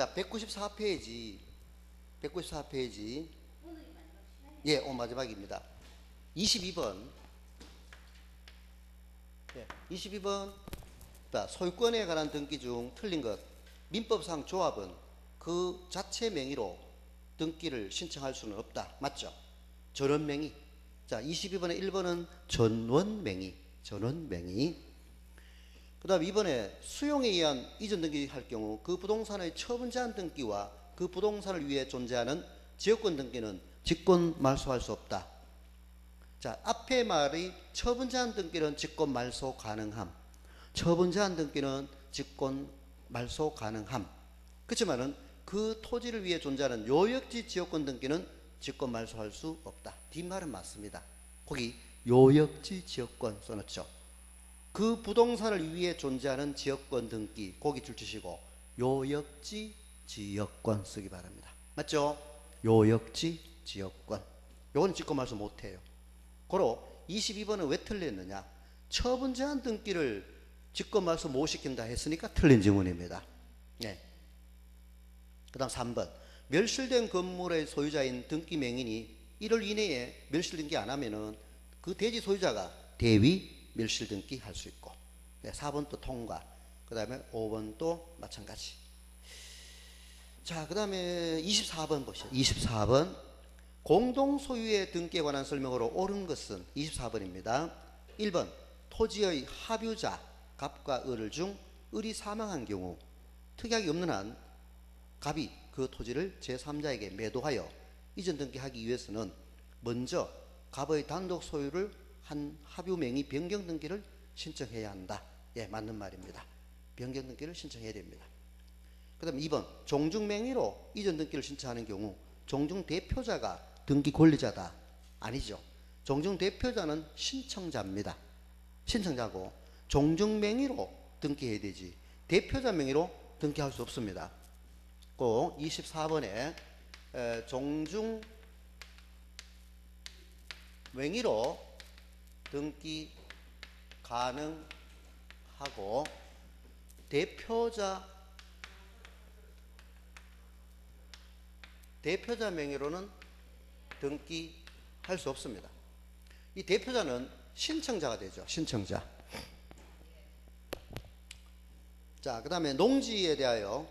자, 194페이지. 194페이지. 예, 오늘 마지막입니다. 22번. 예, 22번. 자, 소유권에 관한 등기 중 틀린 것. 민법상 조합은 그 자체 명의로 등기를 신청할 수는 없다. 맞죠? 전원 명의. 자, 22번에 1번은 전원 명의. 전원 명의. 그 다음 2번에 수용에 의한 이전 등기할 경우 그 부동산의 처분 제한 등기와 그 부동산을 위해 존재하는 지역권 등기는 직권 말소할 수 없다. 자, 앞에 말이 처분 제한 등기는 직권 말소 가능함. 처분 제한 등기는 직권 말소 가능함. 그렇지만은 그 토지를 위해 존재하는 요역지 지역권 등기는 직권 말소할 수 없다. 뒷말은 맞습니다. 거기 요역지 지역권 써놓죠. 그 부동산을 위해 존재하는 지역권 등기 거기 줄치시고 요역지 지역권 쓰기 바랍니다. 맞죠? 요역지 지역권. 요건 직권 말소 못해요. 고로 22번은 왜 틀렸느냐? 처분 제한 등기를 직권 말소 못 시킨다 했으니까 틀린 지문입니다. 네. 그 다음 3번. 멸실된 건물의 소유자인 등기 명인이 1월 이내에 멸실 등기 안 하면은 그 대지 소유자가 대위 멸실 등기 할 수 있고. 네, 4번 또 통과. 그 다음에 5번 또 마찬가지. 자, 그 다음에 24번 보시죠. 24번. 공동 소유의 등기에 관한 설명으로 옳은 것은 24번입니다. 1번. 토지의 합유자 갑과 을을 중 을이 사망한 경우 특약이 없는 한 갑이 그 토지를 제3자에게 매도하여 이전 등기하기 위해서는 먼저 갑의 단독 소유를 한 합유 명의 변경 등기를 신청해야 한다. 예, 맞는 말입니다. 변경 등기를 신청해야 됩니다. 그 다음 2번. 종중 명의로 이전 등기를 신청하는 경우 종중 대표자가 등기 권리자다. 아니죠. 종중 대표자는 신청자입니다. 신청자고 종중 명의로 등기해야 되지 대표자 명의로 등기할 수 없습니다. 꼭 24번에 종중 명의로 등기 가능하고 대표자 명의로는 등기할 수 없습니다. 이 대표자는 신청자가 되죠. 신청자. 자, 그 다음에 농지에 대하여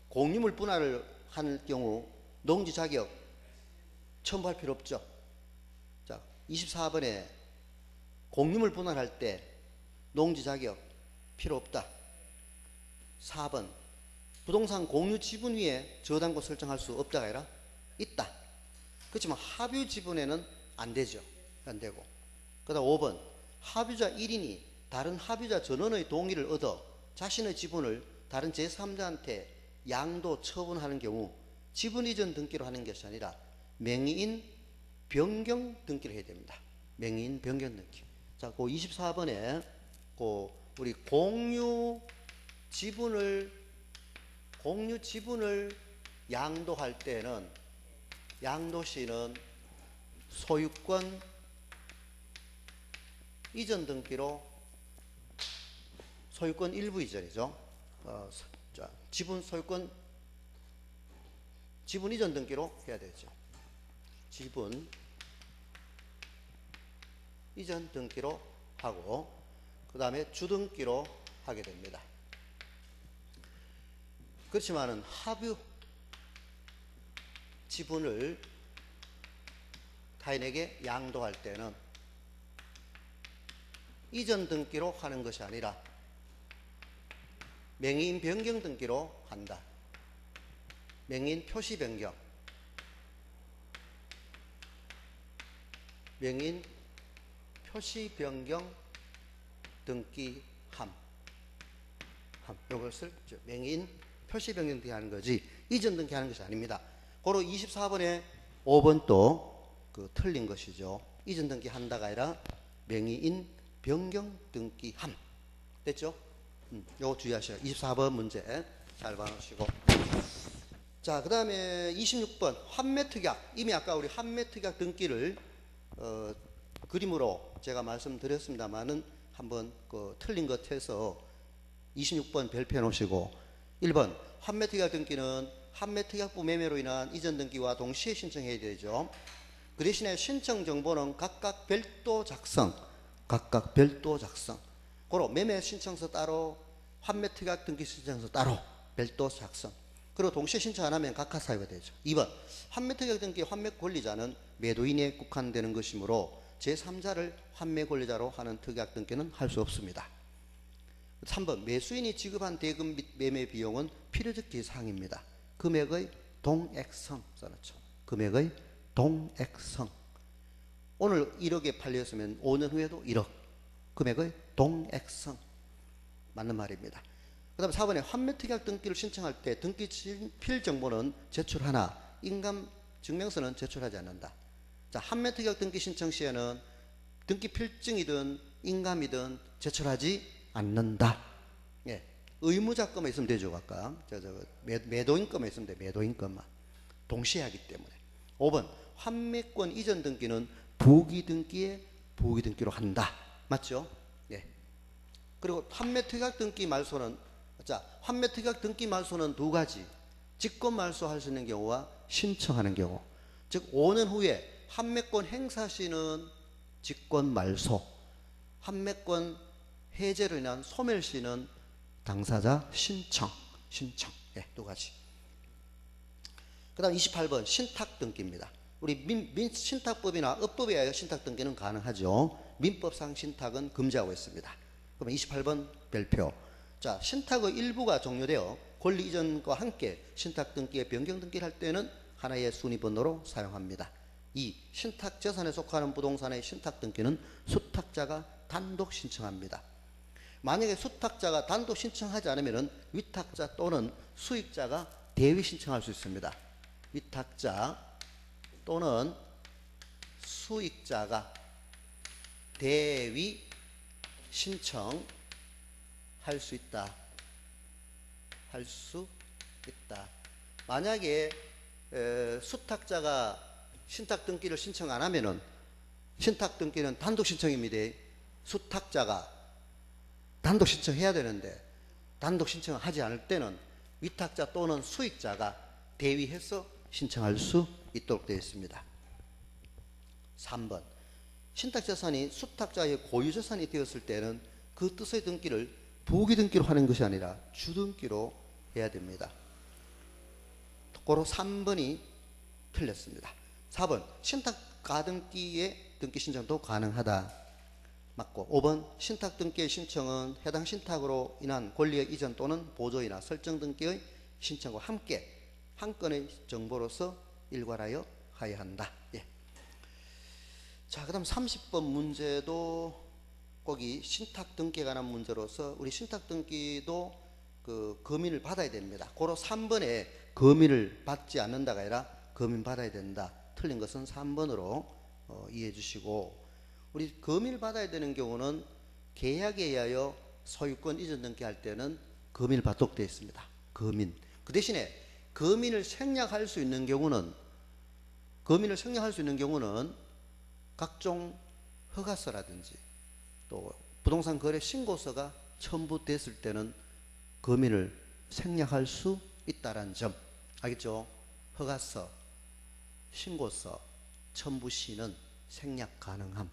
공유물 분할을 할 경우 농지 자격 첨부할 필요 없죠. 자, 24번에 공유물 분할할 때 농지 자격 필요 없다. 4번. 부동산 공유 지분 위에 저당권 설정할 수 없다가 아니라 있다. 그렇지만 합유 지분에는 안 되죠. 안 되고. 그 다음 5번. 합유자 1인이 다른 합유자 전원의 동의를 얻어 자신의 지분을 다른 제3자한테 양도 처분하는 경우 지분 이전 등기로 하는 것이 아니라 명의인 변경 등기를 해야 됩니다. 명의인 변경 등기. 자, 그 24번에 그 우리 공유 지분을 양도할 때는 양도시는 소유권 이전 등기로 소유권 일부 이전이죠. 자, 지분 이전 등기로 해야 되죠. 지분 이전 등기로 하고 그 다음에 주등기로 하게 됩니다. 그렇지만은 합유 지분을 타인에게 양도할 때는 이전 등기로 하는 것이 아니라 명의인 변경 등기로 한다. 명의인 표시 변경. 명의인 표시 변경 등기함. 이것을 명의인 표시 변경 등기하는 거지 이전 등기하는 것이 아닙니다. 고로 24번에 5번 또 그 틀린 것이죠. 이전 등기 한다가 아니라 명의인 변경 등기함. 됐죠? 요거 주의하셔요. 24번 문제 잘 봐놓으시고. 자, 그 다음에 26번 환매특약. 이미 아까 우리 환매특약 등기를 그림으로 제가 말씀드렸습니다만은 한번 그 틀린 것 해서 26번 별표해 놓으시고 1번 환매특약 등기는 환매특약부 매매로 인한 이전 등기와 동시에 신청해야 되죠. 그 대신에 신청 정보는 각각 별도 작성, 고로 매매 신청서 따로, 환매특약 등기 신청서 따로 별도 작성. 그리고 동시에 신청 안 하면 각하 사유가 되죠. 2번 환매특약 등기 환매 권리자는 매도인에 국한되는 것이므로 제3자를 환매 권리자로 하는 특약 등기는 할 수 없습니다. 3번 매수인이 지급한 대금 및 매매 비용은 필요적 기사항입니다. 금액의 동액성 써놓죠. 금액의 동액성. 오늘 1억에 팔렸으면 5년 후에도 1억. 금액의 동액성. 맞는 말입니다. 그 다음 4번에 환매특약 등기를 신청할 때 등기 필 정보는 제출하나 인감 증명서는 제출하지 않는다. 자, 환매특약 등기 신청 시에는 등기 필증이든 인감이든 제출하지 않는다. 예, 의무자금만 있으면 되죠. 아까 매도인금만 있으면 돼. 매도인금만 동시에 하기 때문에. 5번 환매권 이전 등기는 부기등기로 한다. 맞죠? 예. 그리고 환매특약 등기 말소는, 자, 환매특약 등기 말소는 두 가지. 직권 말소할 수 있는 경우와 신청하는 경우. 즉 5년 후에 환매권 행사 시는 직권 말소, 환매권 해제로 인한 소멸 시는 당사자 신청. 예, 두 가지. 그 다음 28번 신탁 등기입니다. 우리 신탁법이나 업법에 의하여 신탁 등기는 가능하죠. 민법상 신탁은 금지하고 있습니다. 그럼 28번 별표. 자, 신탁의 일부가 종료되어 권리 이전과 함께 신탁 등기의 변경 등기를 할 때는 하나의 순위번호로 사용합니다. 2. 신탁 재산에 속하는 부동산의 신탁 등기는 수탁자가 단독 신청합니다. 만약에 수탁자가 단독 신청하지 않으면 위탁자 또는 수익자가 대위 신청할 수 있습니다. 위탁자 또는 수익자가 대위 신청할 수 있다. 만약에 수탁자가 신탁 등기를 신청 안 하면은, 신탁 등기는 단독 신청입니다. 수탁자가 단독 신청해야 되는데 단독 신청을 하지 않을 때는 위탁자 또는 수익자가 대위해서 신청할 수 있도록 되어 있습니다. 3번 신탁재산이 수탁자의 고유재산이 되었을 때는 그 뜻의 등기를 부기등기로 하는 것이 아니라 주등기로 해야 됩니다. 고로 3번이 틀렸습니다. 4번 신탁 가등기의 등기 신청도 가능하다. 맞고 5번 신탁 등기의 신청은 해당 신탁으로 인한 권리의 이전 또는 보조이나 설정 등기의 신청과 함께 한 건의 정보로서 일괄하여 하여야 한다. 예. 자, 그 다음 30번 문제도 거기 신탁 등기에 관한 문제로서 우리 신탁 등기도 그 검인을 받아야 됩니다. 고로 3번에 검인을 받지 않는다가 아니라 검인 받아야 된다. 틀린 것은 3번으로 이해해 주시고, 우리 검인을 받아야 되는 경우는 계약에 의하여 소유권 이전 등기할 때는 검인을 받도록 되어 있습니다. 검인. 그 대신에 검인을 생략할 수 있는 경우는 각종 허가서라든지 또 부동산 거래 신고서가 첨부됐을 때는 검인을 생략할 수 있다는 점 알겠죠? 허가서, 신고서, 첨부 시는 생략 가능함.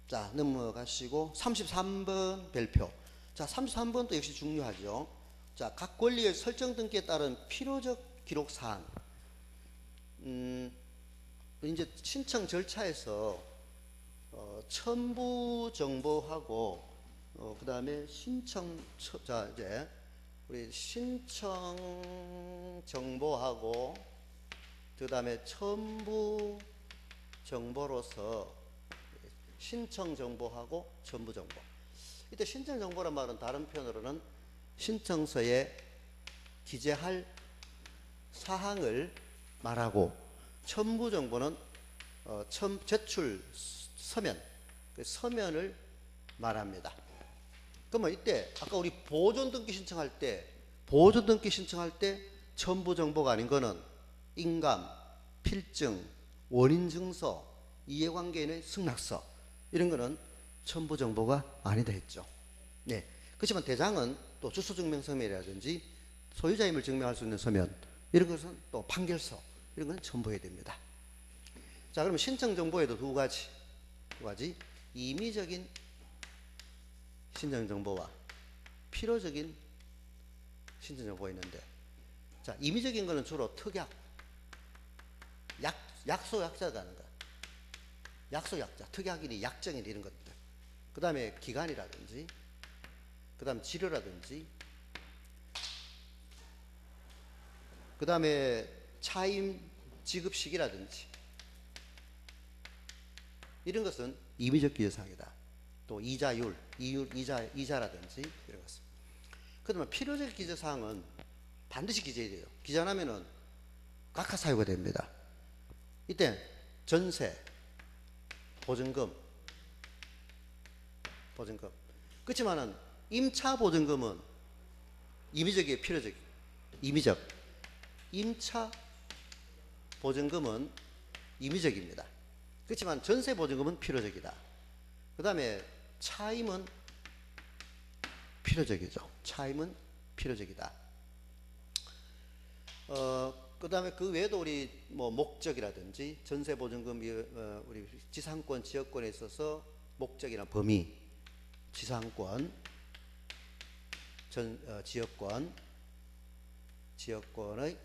자, 넘어가시고 33번 별표. 자, 33번도 역시 중요하죠. 자, 각 권리의 설정 등기에 따른 필요적 기록 사항. 이제 신청 절차에서 첨부 정보하고 그다음에 자, 이제 우리 신청 정보하고 그다음에 첨부 정보로서 신청 정보하고 첨부 정보. 이때 신청 정보란 말은 다른 표현으로는 신청서에 기재할 사항을 말하고, 첨부 정보는 제출 서면, 그 서면을 말합니다. 그러면 이때 아까 우리 보존 등기 신청할 때 첨부 정보가 아닌 거는 인감, 필증, 원인 증서, 이해관계인의 승낙서, 이런 거는 첨부 정보가 아니다 했죠. 네. 그렇지만 대장은 또 주소증명서면이라든지 소유자임을 증명할 수 있는 서면, 이런 것은 또 판결서, 이런 건 첨부해야 됩니다. 자, 그러면 신청 정보에도 두 가지. 임의적인 신청 정보와 필요적인 신청 정보가 있는데, 자, 임의적인 거는 주로 특약, 약소 약자가 하는 거. 약소 약자, 특약이니 약정이니 이런 것들. 그 다음에 기간이라든지, 그 다음 치료라든지, 그 다음에 차임 지급 시기라든지, 이런 것은 임의적 기재사항이다. 또 이자율, 이자라든지 이런 것은. 그러면 필요적 기재사항은 반드시 기재해야 돼요. 기재 안 하면은 각하 사유가 됩니다. 이때 전세, 보증금. 그렇지만은 임차 보증금은 임의적이에요, 필요적? 임의적. 임차 보증금은 임의적입니다. 그렇지만 전세 보증금은 필요적이다. 그 다음에 차임은 필요적이죠. 차임은 필요적이다. 그 다음에 그 외에도 우리 뭐 목적이라든지 전세 보증금, 우리 지상권, 지역권에 있어서 목적이나 범위, 지상권, 지역권의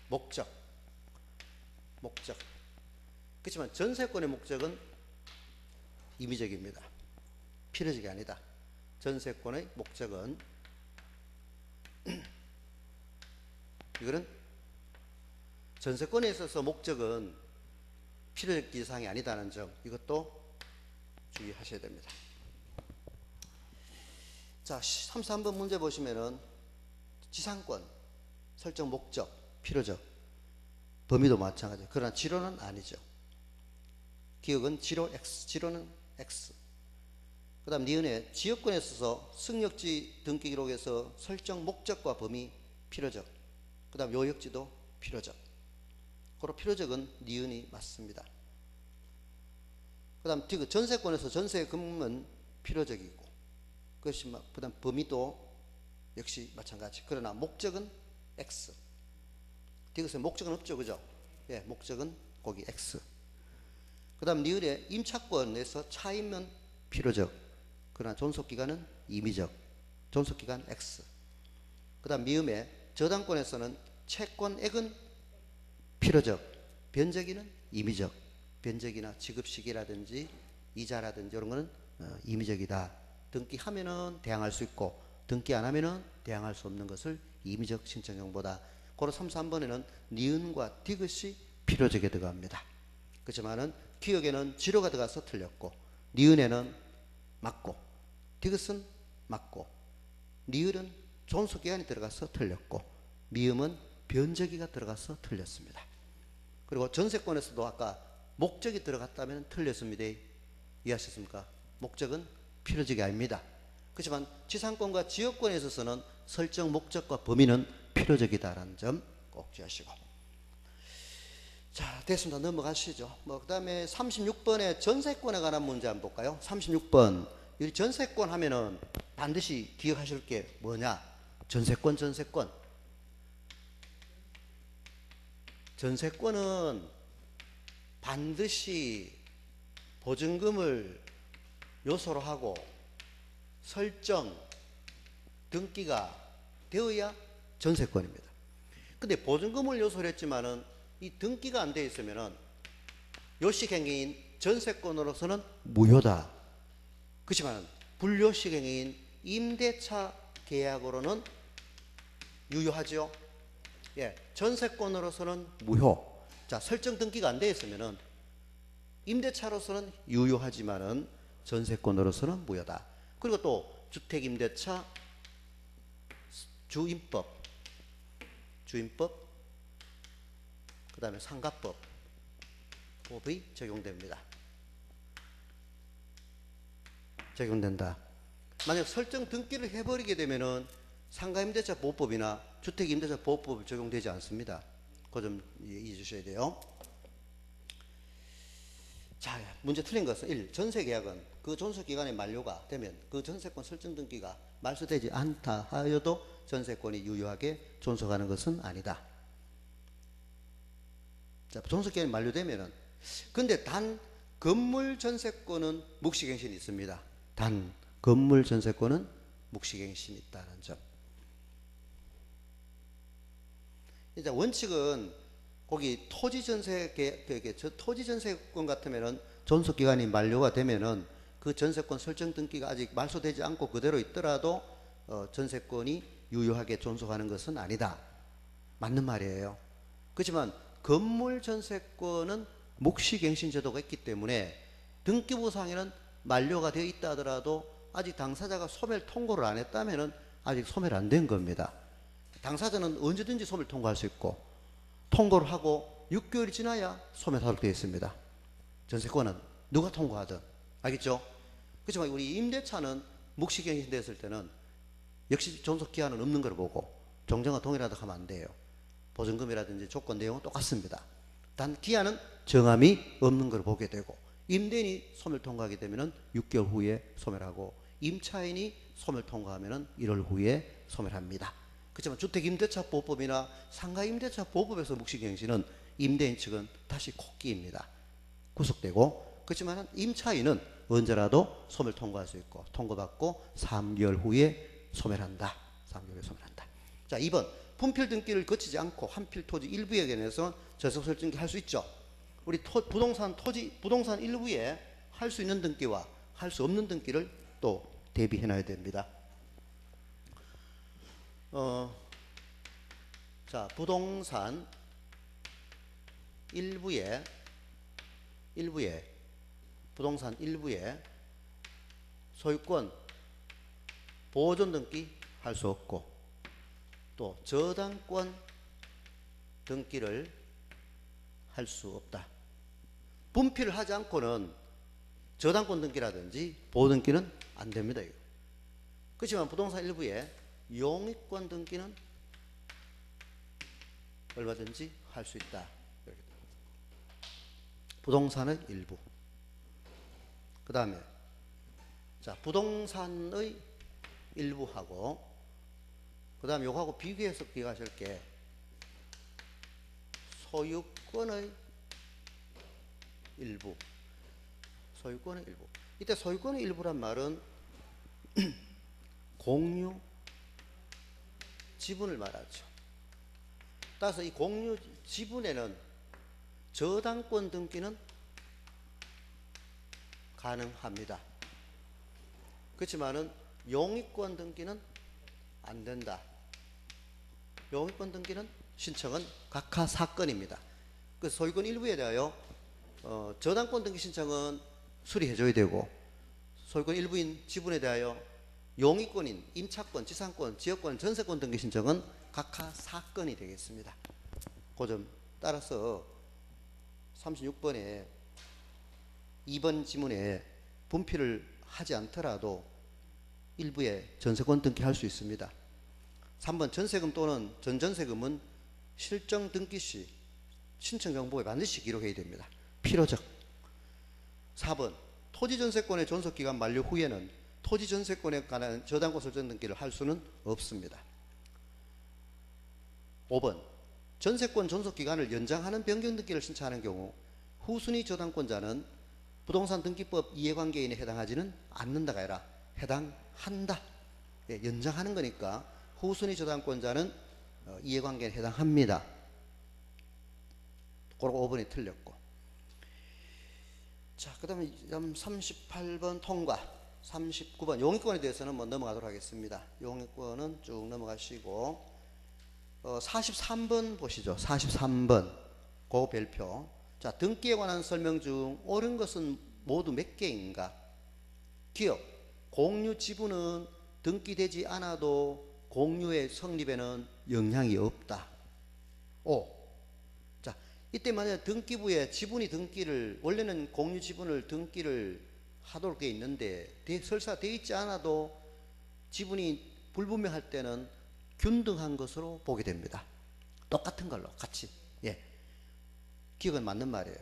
목적. 그렇지만 전세권의 목적은 임의적입니다. 필요적이 아니다. 전세권의 목적은 이거는 전세권에 있어서 목적은 필요적 기재사항이 아니다는 점, 이것도 주의하셔야 됩니다. 자, 33번 문제 보시면은 지상권 설정 목적, 필요적, 범위도 마찬가지예요. 그러나 지로는 아니죠. 기억은 지로 X, 지로는 X. 그 다음 니은에 지역권에 있어서 승역지 등기 기록에서 설정 목적과 범위 필요적, 그 다음 요역지도 필요적. 그리고 필요적은 니은이 맞습니다. 그 다음 전세권에서 전세금은 필요적이고, 그것이 그 다음 범위도 역시 마찬가지. 그러나 목적은 X. 디귿에 목적은 없죠, 그죠? 예, 목적은 거기 X. 그 다음 니은에 임차권에서 차임은 필요적, 그러나 존속기간은 임의적. 존속기간 X. 그 다음 미음에 저당권에서는 채권액은 필요적, 변제기는 임의적. 변제기나 지급시기라든지 이자라든지 이런 거는 임의적이다. 등기하면은 대항할 수 있고, 등기 안 하면은 대항할 수 없는 것을 임의적 신청 정보다. 고로 3, 3번에는 니은과 디귿이 필요적에 들어갑니다. 그렇지만은 기억에는 지로가 들어가서 틀렸고, 니은에는 맞고, 디귿은 맞고, 니을은 존속기간이 들어가서 틀렸고, 미음은 변제기가 들어가서 틀렸습니다. 그리고 전세권에서도 아까 목적이 들어갔다면 틀렸습니다. 이해하셨습니까? 목적은 필요적이 아닙니다. 그렇지만 지상권과 지역권에 있어서는 설정 목적과 범위는 필요적이다라는 점 꼭 주의하시고. 자, 됐습니다. 넘어가시죠. 그 다음에 36번에 전세권에 관한 문제 한번 볼까요? 36번. 이 전세권 하면은 반드시 기억하실 게 뭐냐? 전세권. 전세권은 반드시 보증금을 요소로 하고 설정, 등기가 되어야 전세권입니다. 근데 보증금을 요소로 했지만은 이 등기가 안 되어 있으면은 요식행위인 전세권으로서는 무효다. 그렇지만 불요식행위인 임대차 계약으로는 유효하죠. 예, 전세권으로서는 무효. 자, 설정 등기가 안 되어 있으면은 임대차로서는 유효하지만은 전세권으로서는 무효다. 그리고 또 주택임대차 주임법, 그 다음에 상가법이 적용됩니다. 적용된다. 만약 설정 등기를 해버리게 되면은 상가임대차 보호법이나 주택임대차 보호법이 적용되지 않습니다. 그 점 이해해 주셔야 돼요. 자, 문제 틀린 것은 1. 전세 계약은 그 존속 기간의 만료가 되면 그 전세권 설정 등기가 말소되지 않다 하여도 전세권이 유효하게 존속하는 것은 아니다. 자, 존속 기간이 만료되면은, 근데 단 건물 전세권은 묵시갱신이 있습니다. 단 건물 전세권은 묵시갱신이 있다는 점. 이제 원칙은 거기 토지 전세권 같으면은 존속 기간이 만료가 되면은 그 전세권 설정 등기가 아직 말소되지 않고 그대로 있더라도 전세권이 유효하게 존속하는 것은 아니다. 맞는 말이에요. 그렇지만 건물 전세권은 묵시갱신 제도가 있기 때문에 등기부상에는 만료가 되어 있다 하더라도 아직 당사자가 소멸 통고를 안 했다면은 아직 소멸 안 된 겁니다. 당사자는 언제든지 소멸 통고할 수 있고 통고를 하고 6개월이 지나야 소멸하도록 되어 있습니다. 전세권은 누가 통고하든. 알겠죠? 그렇지만 우리 임대차는 묵시갱신 됐을 때는 역시 존속기한은 없는 걸 보고 종전과 동일하다고 하면 안 돼요. 보증금이라든지 조건 내용은 똑같습니다. 단 기한은 정함이 없는 걸 보게 되고, 임대인이 소멸 통과하게 되면 6개월 후에 소멸하고, 임차인이 소멸 통과하면 1월 후에 소멸합니다. 그렇지만 주택임대차보호법이나 상가임대차보호법에서 묵시갱신은 임대인 측은 다시 코끼입니다. 구속되고, 그렇지만 임차인은 언제라도 소멸 통과할 수 있고 통과받고 3개월 후에 소멸한다. 3개월 후에 소멸한다. 자, 2번 분필 등기를 거치지 않고 한필 토지 일부에 관해서 전세 설정기 할 수 있죠. 우리 부동산 일부에 할 수 있는 등기와 할 수 없는 등기를 또 대비해 놔야 됩니다. 자, 부동산 일부에 부동산 일부에 소유권 보존 등기 할 수 없고, 또 저당권 등기를 할 수 없다. 분필을 하지 않고는 저당권 등기라든지 보호 등기는 안 됩니다. 그렇지만 부동산 일부에 용익권 등기는 얼마든지 할 수 있다. 부동산의 일부. 그 다음에 자, 부동산의 일부하고 그 다음에 요거하고 비교해서 기억하실 게 소유권의 일부. 소유권의 일부. 이때 소유권의 일부란 말은 공유 지분을 말하죠. 따라서 이 공유 지분에는 저당권 등기는 가능합니다. 그렇지만은 용익권 등기는 안 된다. 용익권 등기는 신청은 각하 사건입니다. 그 소유권 일부에 대하여 저당권 등기 신청은 수리해 줘야 되고, 소유권 일부인 지분에 대하여 용익권인 임차권, 지상권, 지역권, 전세권 등기 신청은 각하 사건이 되겠습니다. 그 점 따라서 36번에 2번 지문에 분필을 하지 않더라도 일부에 전세권 등기할 수 있습니다. 3번 전세금 또는 전전세금은 실정 등기 시 신청 정보에 반드시 기록해야 됩니다. 필요적. 4번 토지전세권의 존속기간 만료 후에는 토지전세권에 관한 저당권 설정 등기를 할 수는 없습니다. 5번 전세권 존속기간을 연장하는 변경 등기를 신청하는 경우 후순위 저당권자는 부동산 등기법 이해관계인에 해당하지는 않는다가 아니라 해당한다. 예, 연장하는 거니까 후순위 저당권자는 이해관계에 해당합니다. 그리고 5번이 틀렸고. 자, 그 다음에 38번 통과. 39번 용익권에 대해서는 뭐 넘어가도록 하겠습니다. 용익권은 쭉 넘어가시고 43번 보시죠. 43번 그 별표. 자, 등기에 관한 설명 중 옳은 것은 모두 몇 개인가? 기억. 공유 지분은 등기되지 않아도 공유의 성립에는 영향이 없다. 5. 자, 이때 만약 등기부에 지분이 등기를, 원래는 공유 지분을 등기를 하도록 되어 있는데 설사 되어 있지 않아도 지분이 불분명할 때는 균등한 것으로 보게 됩니다. 똑같은 걸로 같이. 예. 기억은 맞는 말이에요.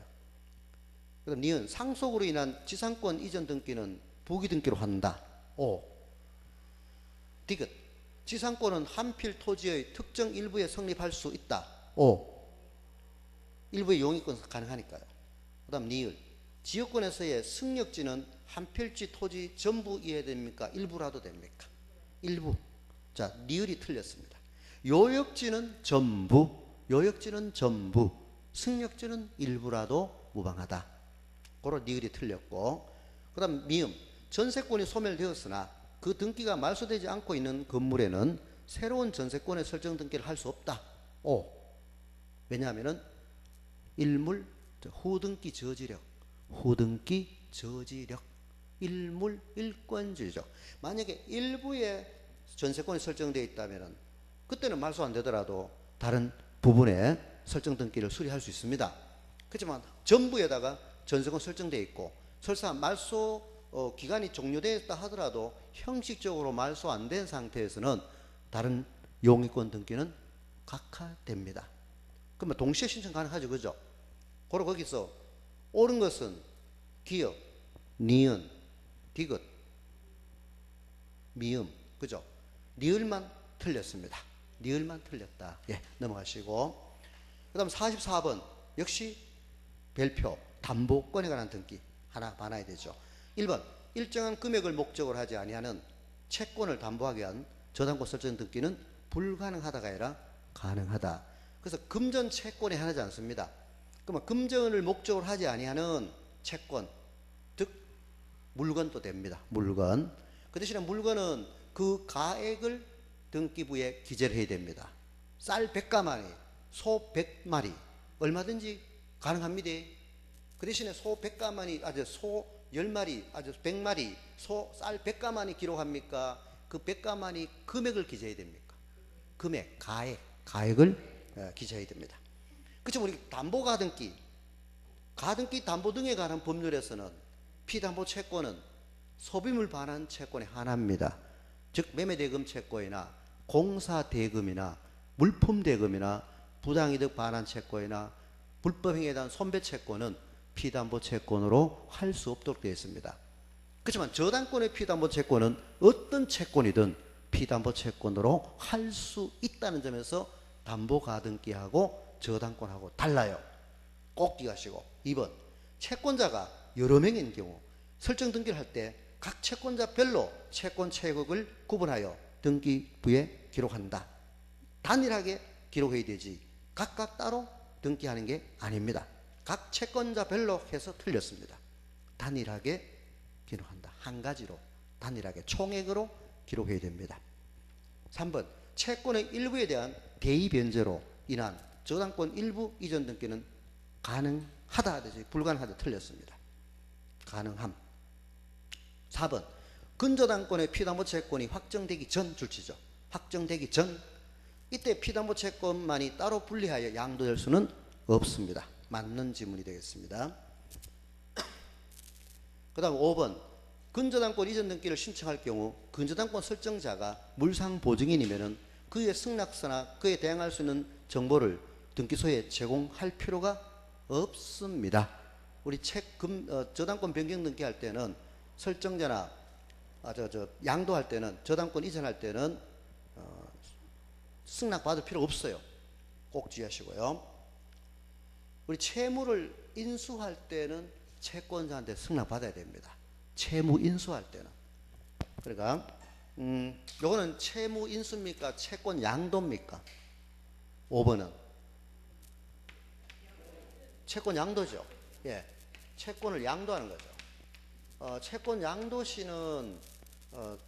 그다음 니은 상속으로 인한 지상권 이전 등기는 부기 등기로 한다. 오. 디귿 지상권은 한필 토지의 특정 일부에 성립할 수 있다. 오. 일부의 용익권 가능하니까요. 그다음 니을 지역권에서의 승역지는 한필지 토지 전부 이해됩니까? 일부라도 됩니까? 일부. 자, 니을이 틀렸습니다. 요역지는 전부, 요역지는 전부, 승역지는 일부라도 무방하다. 고로 니을이 틀렸고, 그 다음 미음 전세권이 소멸되었으나 그 등기가 말소되지 않고 있는 건물에는 새로운 전세권의 설정 등기를 할 수 없다. 오. 왜냐하면은 일물 후등기 저지력, 후등기 저지력, 일물 일권지적. 만약에 일부에 전세권이 설정되어 있다면은 그때는 말소 안 되더라도 다른 부분에 설정 등기를 수리할 수 있습니다. 그렇지만 전부에다가 전세권 설정되어 있고 설사 말소 기간이 종료되었다 하더라도 형식적으로 말소 안 된 상태에서는 다른 용익권 등기는 각하됩니다. 그러면 동시에 신청 가능하죠, 그죠? 그리고 거기서 옳은 것은 기역, 니은, 디귿, 미음, 그죠? 니을만 틀렸습니다. 니을만 틀렸다. 예, 넘어가시고. 그 다음 44번 역시 별표 담보권에 관한 등기 하나 봐놔야 되죠. 1번 일정한 금액을 목적으로 하지 아니하는 채권을 담보하기 위한 저당권 설정 등기는 불가능하다가 아니라 가능하다. 그래서 금전 채권에 하나지 않습니다. 그러면 금전을 목적으로 하지 아니하는 채권, 즉 물건도 됩니다. 물건. 그 대신에 물건은 그 가액을 등기부에 기재를 해야 됩니다. 쌀 100가마니, 소 100마리 얼마든지 가능합니다. 그 대신에 소 100가마니, 소 10마리, 100마리, 쌀 100가마니 기록합니까? 그 100가마니 금액을 기재해야 됩니까? 금액, 가액을 기재해야 됩니다. 그렇지만 우리 담보가등기, 가등기 담보 등에 관한 법률에서는 피담보 채권은 소비물 반환 채권에 한합니다. 즉 매매대금 채권이나 공사대금이나 물품대금이나 부당이득 반환 채권이나 불법행위에 대한 손배채권은 피담보 채권으로 할 수 없도록 되어 있습니다. 그렇지만 저당권의 피담보 채권은 어떤 채권이든 피담보 채권으로 할 수 있다는 점에서 담보가등기하고 저당권하고 달라요. 꼭 기억하시고. 2번 채권자가 여러 명인 경우 설정 등기를 할 때 각 채권자별로 채권 체액을 구분하여 등기부에 기록한다. 단일하게 기록해야 되지 각각 따로 등기하는 게 아닙니다. 각 채권자별로 해서 틀렸습니다. 단일하게 기록한다. 한 가지로 단일하게 총액으로 기록해야 됩니다. 3번 채권의 일부에 대한 대의 변제로 인한 저당권 일부 이전 등기는 가능하다 하듯이 불가능하다 틀렸습니다. 가능함. 4번 근저당권의 피담보 채권이 확정되기 전 줄치죠. 확정되기 전 이때 피담보 채권만이 따로 분리하여 양도될 수는 없습니다. 맞는 지문이 되겠습니다. 그 다음 5번 근저당권 이전 등기를 신청할 경우 근저당권 설정자가 물상보증인이면 그의 승낙서나 그에 대항할 수 있는 정보를 등기소에 제공할 필요가 없습니다. 우리 저당권 변경 등기할 때는 설정자나 양도할 때는 저당권 이전할 때는 승낙 받을 필요 없어요. 꼭 주의하시고요. 우리 채무를 인수할 때는 채권자한테 승낙 받아야 됩니다. 채무 인수할 때는. 그러니까 요거는 채무 인수입니까? 채권 양도입니까? 5번은 채권 양도죠. 예, 채권을 양도하는 거죠. 채권 양도 시는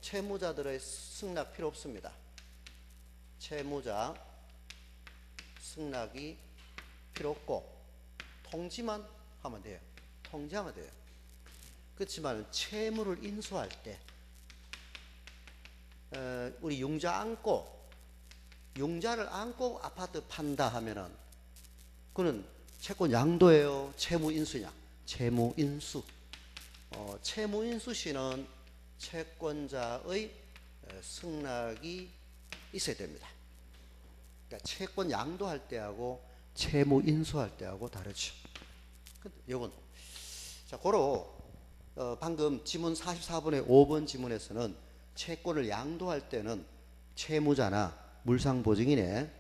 채무자들의 승낙 필요 없습니다. 채무자 승낙이 필요 없고 통지만 하면 돼요. 통지하면 돼요. 그렇지만 채무를 인수할 때 우리 융자를 안고 아파트 판다 하면은 그는 채권 양도예요, 채무 인수냐? 채무 인수. 채무 인수 시는 채권자의 승낙이 있어야 됩니다. 그러니까 채권 양도할 때하고 채무 인수할 때하고 다르죠. 이건 자, 고로 방금 지문 44번의 5번 지문에서는 채권을 양도할 때는 채무자나 물상보증인의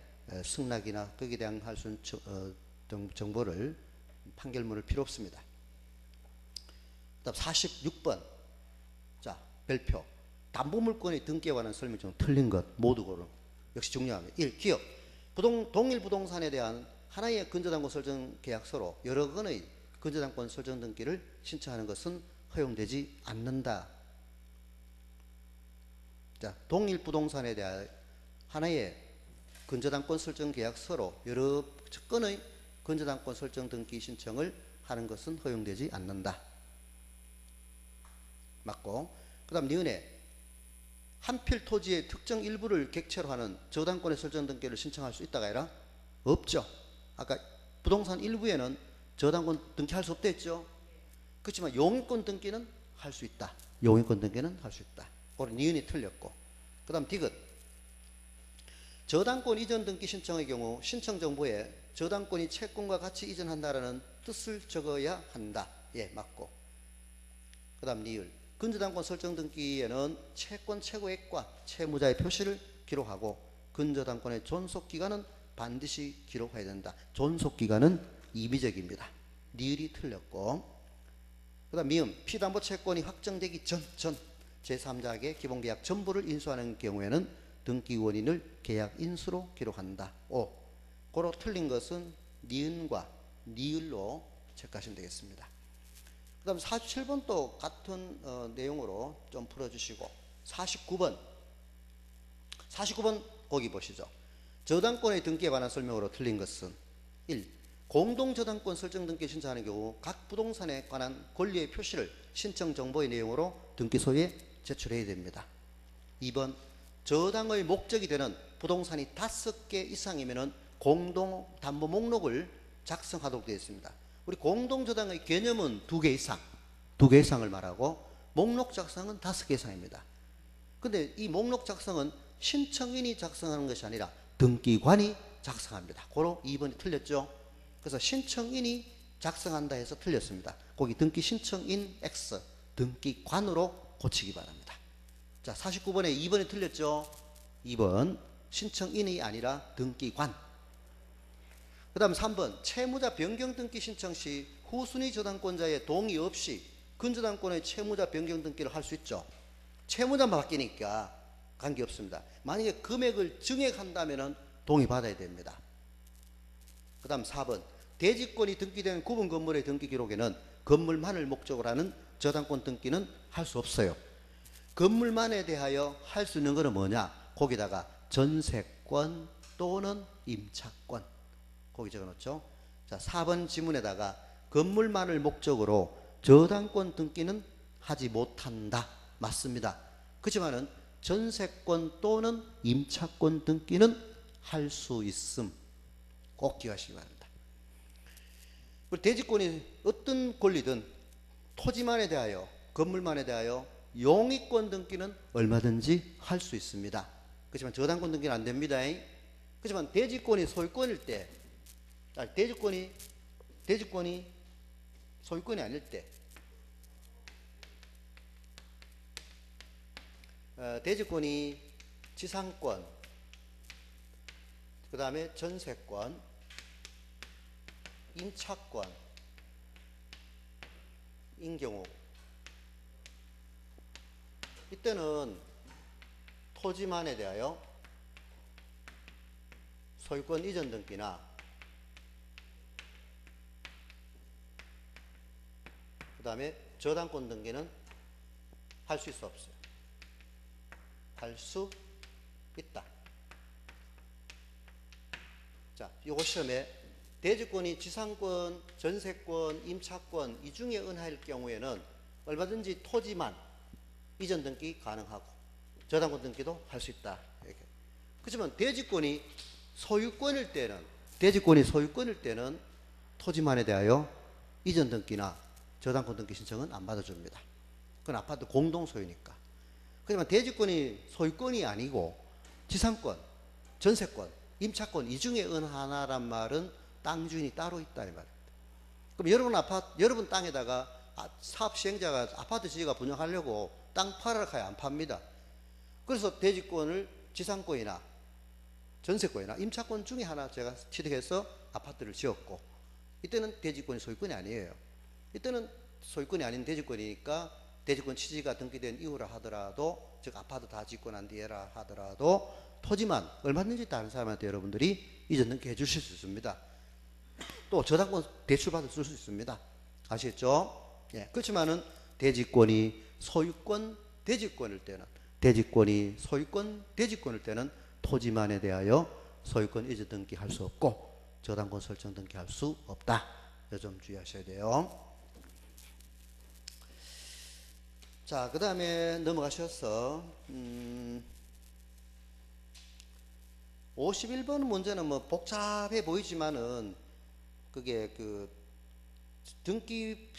승낙이나 거기에 대한 할 수 있는 정보를 판결문을 필요 없습니다. 다음 46번. 자, 별표. 담보물권의 등기에 관한 설명 중 틀린 것 모두 고르. 역시 중요합니다. 1. 기업. 동일 부동산에 대한 하나의 근저당권 설정 계약서로 여러 건의 근저당권 설정 등기를 신청하는 것은 허용되지 않는다. 자, 동일 부동산에 대한 하나의 근저당권 설정 계약서로 여러 건의 근저당권 설정 등기 신청을 하는 것은 허용되지 않는다. 맞고, 그 다음 니은에 한 필 토지의 특정 일부를 객체로 하는 저당권의 설정 등기를 신청할 수 있다가 아니라 없죠. 아까 부동산 일부에는 저당권 등기할 수 없다 했죠. 그렇지만 용익권 등기는 할 수 있다. 용익권 등기는 할 수 있다. 그런 니은이 틀렸고, 그 다음 디귿. 저당권 이전 등기 신청의 경우 신청 정보에 저당권이 채권과 같이 이전한다라는 뜻을 적어야 한다. 예, 맞고. 그 다음 니을. 근저당권 설정 등기에는 채권 최고액과 채무자의 표시를 기록하고 근저당권의 존속기간은 반드시 기록해야 된다. 존속기간은 임의적입니다. 니을이 틀렸고, 그 다음 미음. 피담보 채권이 확정되기 전 제3자에게 기본계약 전부를 인수하는 경우에는 등기 원인을 계약 인수로 기록한다. 5. 고로 틀린 것은 니은과 니을로 체크하시면 되겠습니다. 그 다음 47번 또 같은 내용으로 좀 풀어주시고, 49번 거기 보시죠. 저당권의 등기에 관한 설명으로 틀린 것은 1. 공동저당권 설정 등기 신청하는 경우 각 부동산에 관한 권리의 표시를 신청 정보의 내용으로 등기소에 제출해야 됩니다. 2번 저당의 목적이 되는 부동산이 5개 이상이면 공동담보 목록을 작성하도록 되어 있습니다. 우리 공동저당의 개념은 2개 이상을 말하고 목록 작성은 5개 이상입니다. 근데 이 목록 작성은 신청인이 작성하는 것이 아니라 등기관이 작성합니다. 고로 2번이 틀렸죠. 그래서 신청인이 작성한다 해서 틀렸습니다. 거기 등기 신청인 X, 등기관으로 고치기 바랍니다. 자, 49번에 2번이 틀렸죠. 2번 신청인이 아니라 등기관. 그 다음 3번 채무자 변경 등기 신청 시 후순위 저당권자의 동의 없이 근저당권의 채무자 변경 등기를 할 수 있죠. 채무자만 바뀌니까 관계없습니다. 만약에 금액을 증액한다면 동의 받아야 됩니다. 그 다음 4번 대지권이 등기된 구분 건물의 등기 기록에는 건물만을 목적으로 하는 저당권 등기는 할 수 없어요. 건물만에 대하여 할 수 있는 것은 뭐냐? 거기다가 전세권 또는 임차권 거기 적어놓죠. 자, 4번 지문에다가 건물만을 목적으로 저당권 등기는 하지 못한다. 맞습니다. 그렇지만은 전세권 또는 임차권 등기는 할 수 있음. 꼭 기억하시기 바랍니다. 대지권이 어떤 권리든 토지만에 대하여 건물만에 대하여 용익권 등기는 얼마든지 할 수 있습니다. 그렇지만 저당권 등기는 안 됩니다. 그렇지만 대지권이 소유권일 때, 대지권이 소유권이 아닐 때, 대지권이 지상권, 그 다음에 전세권, 임차권 인 경우, 이때는 토지만에 대하여 소유권 이전 등기나 그 다음에 저당권 등기는 할 수 있어 없어요? 할 수 있다. 자, 요거 시험에 대지권이 지상권, 전세권, 임차권 이 중에 은하일 경우에는 얼마든지 토지만 이전 등기 가능하고 저당권 등기도 할 수 있다. 그렇지만 대지권이 소유권일 때는 토지만에 대하여 이전 등기나 저당권 등기 신청은 안 받아줍니다. 그건 아파트 공동 소유니까. 그렇지만 대지권이 소유권이 아니고 지상권, 전세권, 임차권 이 중에 어느 하나란 말은 땅 주인이 따로 있다 이 말입니다. 그럼 여러분 땅에다가 사업 시행자가 아파트 지지가 분양하려고 땅 팔아라 하야 안 팝니다. 그래서 대지권을 지상권이나 전세권이나 임차권 중에 하나 제가 취득해서 아파트를 지었고, 이때는 대지권이 소유권이 아니에요. 이때는 소유권이 아닌 대지권이니까 대지권 취지가 등기된 이후라 하더라도, 즉 아파트 다 짓고 난 뒤에라 하더라도 토지만 얼마든지 다른 사람한테 여러분들이 이전 등기해 주실 수 있습니다. 또 저당권 대출 받아 쓸 수 있습니다. 아시겠죠? 예. 그렇지만은 대지권이 소유권 대지권일 때는, 대지권이 소유권 대지권일 때는 토지만에 대하여 소유권 이전 등기할 수 없고 저당권 설정 등기할 수 없다. 이 점 주의하셔야 돼요. 자, 그 다음에 넘어가셔서 51번 문제는 뭐 복잡해 보이지만은 그게 그 등기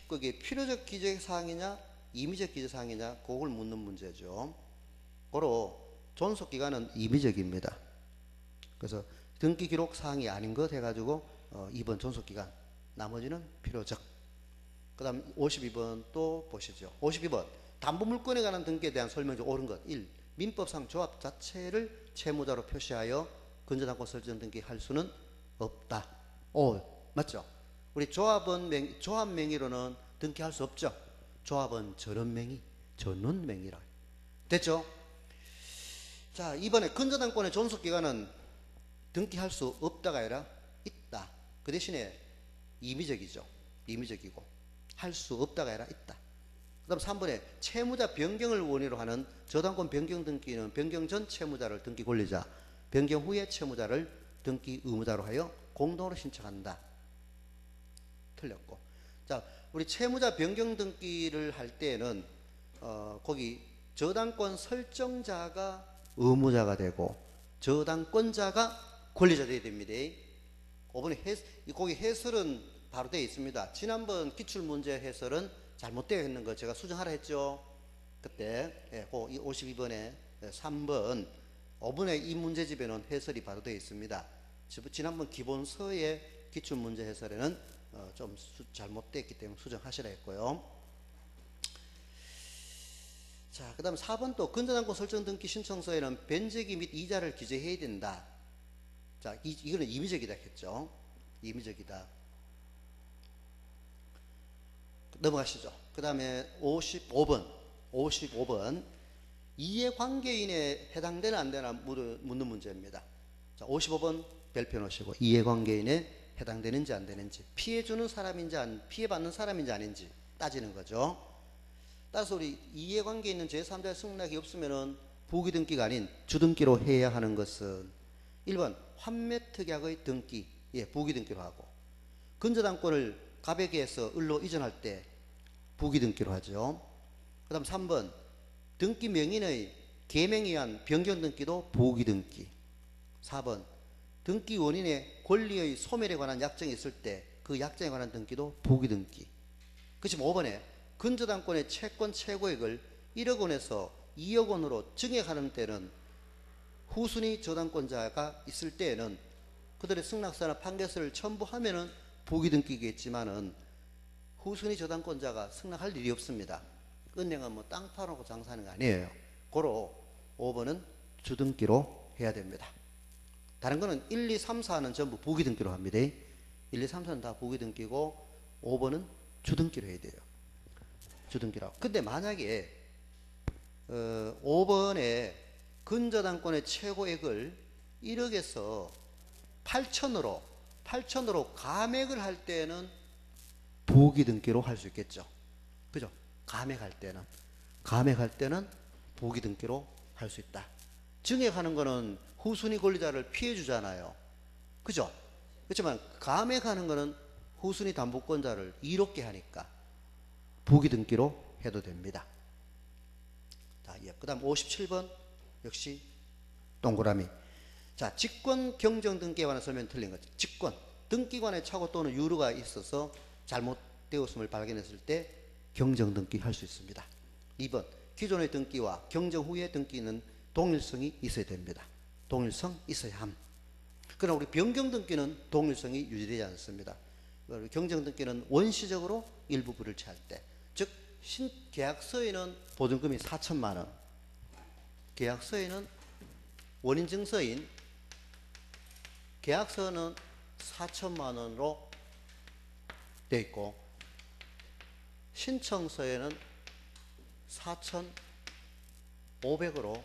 그게 필요적 기재 사항이냐 임의적 기재 사항이냐 그걸 묻는 문제죠. 고로 존속 기간은 임의적입니다. 그래서 등기 기록 사항이 아닌 것 해가지고 2번 존속 기간, 나머지는 필요적. 그 다음 52번 또 보시죠. 52번 담보물권에 관한 등기에 대한 설명 중 옳은 것. 1. 민법상 조합 자체를 채무자로 표시하여 근저당권 설정 등기할 수는 없다. 오, 맞죠? 우리 조합 명의로는 등기할 수 없죠. 조합은 전원 명의라. 됐죠? 자, 이번에 근저당권의 존속기간은 등기할 수 없다가 아니라 있다. 그 대신에 임의적이죠. 임의적이고 할 수 없다가 아니라 있다. 그 다음 3번에 채무자 변경을 원인으로 하는 저당권 변경 등기는 변경 전 채무자를 등기 권리자, 변경 후에 채무자를 등기 의무자로 하여 공동으로 신청한다. 틀렸고. 자, 우리 채무자 변경 등기를 할 때는 거기 저당권 설정자가 의무자가 되고 저당권자가 권리자 되어야 됩니다. 이번에 거기 해설은 바로 되어 있습니다. 지난번 기출문제 해설은 잘못되어 있는 거 제가 수정하라 했죠. 그때 예, 52번에 3번 5번의 이 문제집에는 해설이 바로 되어 있습니다. 지난번 기본서의 기출문제 해설에는 좀 잘못되었기 때문에 수정하시라 했고요. 자, 그 다음 4번 또 근저당권 설정 등기 신청서에는 변제기 및 이자를 기재해야 된다. 자, 이거는 임의적이다 했죠. 임의적이다. 넘어가시죠. 그 다음에 55번 이해관계인에 해당되나 안 되나 묻는 문제입니다. 자, 55번 별표 놓으시고 이해관계인에 해당되는지 안 되는지, 피해주는 사람인지 피해받는 사람인지 아닌지 따지는 거죠. 따라서 우리 이해관계 있는 제3자의 승낙이 없으면은 부기등기가 아닌 주등기로 해야 하는 것은 1번 환매특약의 등기, 예, 부기등기로 하고, 근저당권을 갑에게서 을로 이전할 때 부기등기로 하죠. 그 다음 3번 등기 명인의 개명에 의한 변경등기도 부기등기. 4번 등기 원인의 권리의 소멸에 관한 약정이 있을 때 그 약정에 관한 등기도 부기등기. 그렇지만 5번에 근저당권의 채권 최고액을 1억 원에서 2억 원으로 증액하는 때는 후순위 저당권자가 있을 때에는 그들의 승낙서나 판결서를 첨부하면은 부기등기겠지만은 후순위 저당권자가 승낙할 일이 없습니다. 은행은 뭐 땅 팔아놓고 장사하는 거 아니에요. 고로 5번은 주등기로 해야 됩니다. 다른 거는 1, 2, 3, 4는 전부 부기등기로 합니다. 1, 2, 3, 4는 다 부기등기고 5번은 주등기로 해야 돼요. 주등기라고. 근데 만약에 5번에 근저당권의 최고액을 1억에서 8천으로 감액을 할 때는 부기등기로 할 수 있겠죠. 그죠? 감액할 때는 부기등기로 할 수 있다. 증액하는 거는 후순위 권리자를 피해 주잖아요. 그죠? 그렇지만 감액하는 거는 후순위 담보권자를 이롭게 하니까 부기등기로 해도 됩니다. 자, 예. 그 다음 57번 역시 동그라미. 자, 직권 경정 등기에 관한 설명 틀린 거죠. 직권 등기관의 착오 또는 유루가 있어서 잘못되었음을 발견했을 때 경정 등기 할 수 있습니다. 2번 기존의 등기와 경정 후의 등기는 동일성이 있어야 됩니다. 동일성 있어야 함. 그러나 우리 변경 등기는 동일성이 유지되지 않습니다. 경정 등기는 원시적으로 일부 불일치할 때, 즉 계약서에는 보증금이 4천만 원, 계약서에는 원인 증서인 계약서는 4천만 원으로 되어 있고 신청서에는 4,500으로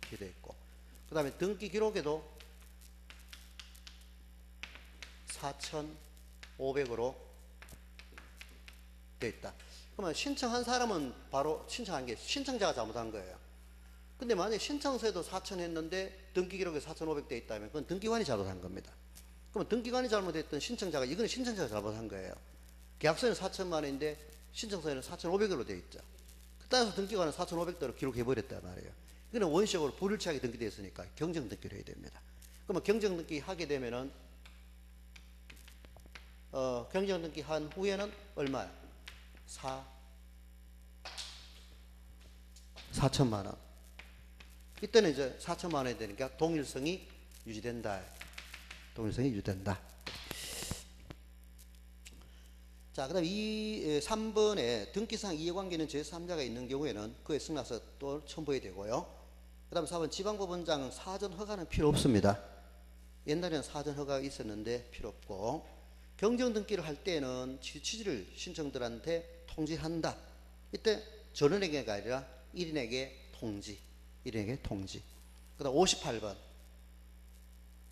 되어 있고, 그 다음에 등기 기록에도 4,500으로 되어 있다. 그러면 신청한 사람은 바로 신청한 게 신청자가 잘못한 거예요. 근데 만약에 신청서에도 4,000 했는데 등기 기록에 4,500 되어 있다면 그건 등기관이 잘못한 겁니다. 그러면 등기관이 잘못했던 신청자가, 이거는 신청자가 잘못한 거예요. 계약서에는 4천만 원인데 신청서에는 4,500으로 되어 있죠. 따라서 등기관은 4,500대로 기록해버렸단 말이에요. 이거는 원시적으로 불일치하게 등기되어 있으니까 경정 등기를 해야 됩니다. 그러면 경정 등기 하게 되면은 경정 등기 한 후에는 얼마야? 4천만 원. 이때는 이제 4천만 원이 되니까 동일성이 유지된다. 동일성이 유지된다. 자, 그 다음에 3번에 등기상 이해관계는 제3자가 있는 경우에는 그에 승낙서 또 첨부해야 되고요. 그 다음에 4번 지방법원장은 사전 허가는 필요 없습니다. 옛날에는 사전 허가가 있었는데 필요 없고, 경정 등기를 할 때는 취지를 신청들한테 통지한다. 이때 전원에게가 아니라 1인에게 통지. 1인에게 통지. 그 다음 58번.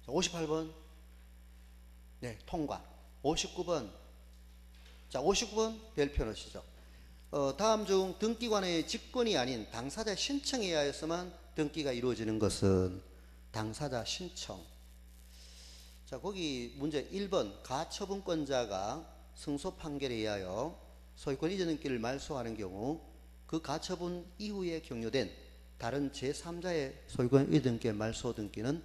58번. 네, 통과. 59번. 자, 59번 별표 넣으시죠. 다음 중 등기관의 직권이 아닌 당사자 신청에 의하여서만 등기가 이루어지는 것은 당사자 신청. 자, 거기 문제 1번 가처분권자가 승소 판결에 의하여 소유권 이전 등기를 말소하는 경우 그 가처분 이후에 경료된 다른 제3자의 소유권 이전 등기의 말소 등기는